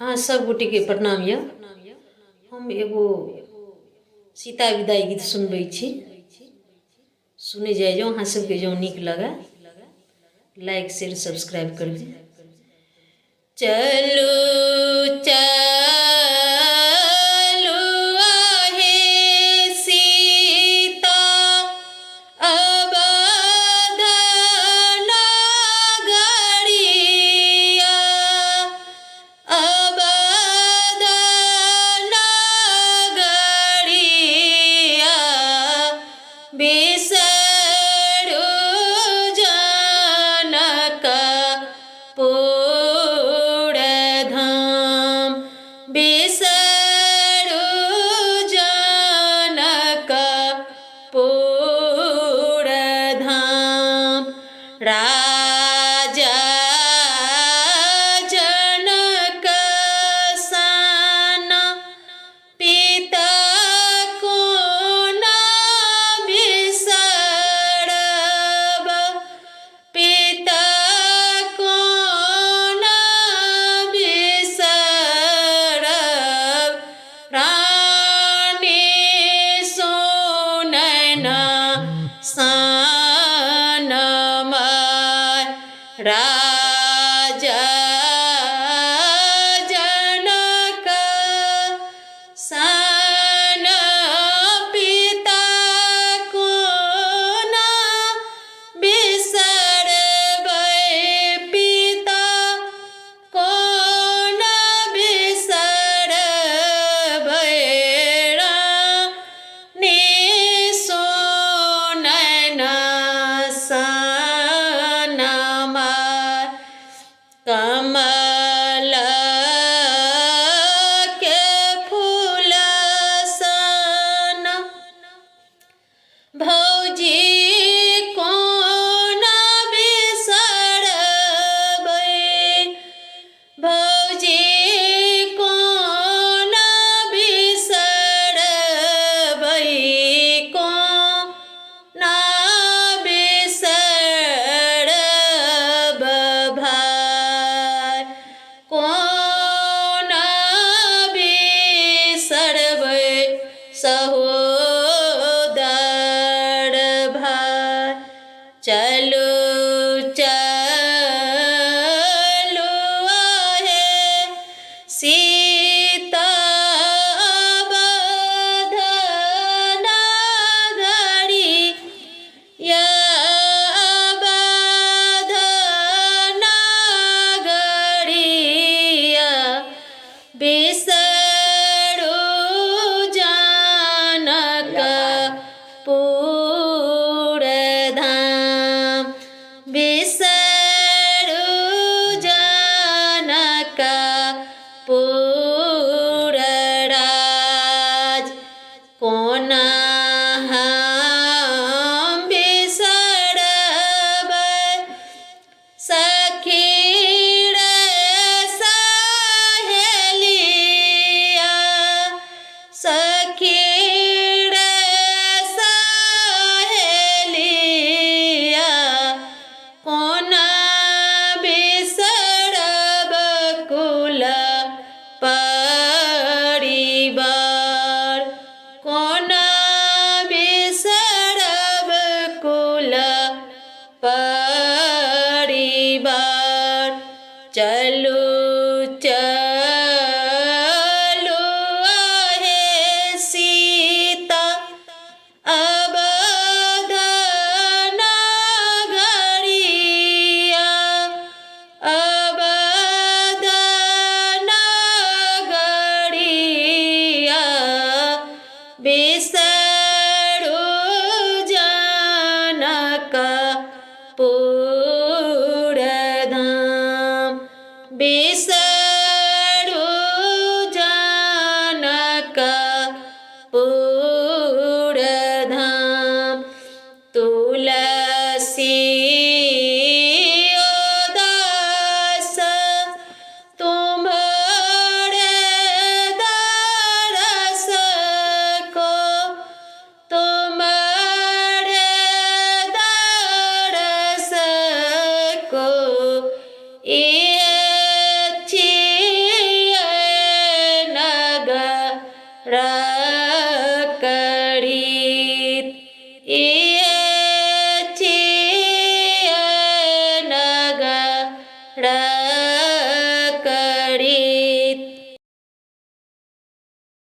हाँ, सब गोटे के प्रणाम य। हम एगो सीता विदाई गीत सुनबै छी, सुने जाए जो अहाँ सबके जो नीक लगे लाइक शेयर सब्सक्राइब कर दी। चलू चलू आहे सीता अवध नगरिया, अवध नगरिया बिसरू जनकपुर धाम, बिसरू जनकपुर धाम। राजा जनक सन पिता को न बिसरब, पिता को न बिसरब। रानी सुनैना सनमाय, राजा जनक सन पिता को न बिसरबै, पिता को न बिसरबै। रानी सुनैना सनमाय, कमल के फूल सन भौजी को न बिसरबै, भौजी को न बिसरबै, को न बिसरब भाय, को न बिसरबै सहोदर भाय। चलू चलू आहे सीता अवध नगरिया, अवध नगरिया बिसरू जनकपुर धाम, बिसरू जनकपुर राज। कोना हम बिसरबै सखी रे सहेलिया, सखी रे सहेलिया। कोना बिसरब कुल परिवार, कोना बिसरब कुल परिवार। चलू चलू आहे सीता अवध नगरिया, अवध नगरिया बिसरू जनकपुर धाम, बिसरू जनकपुर धाम। तुलसी उदास तुम्हारे दरस को, तुम्हारे दरस को ये रकड़ीत ये नग रकड़ी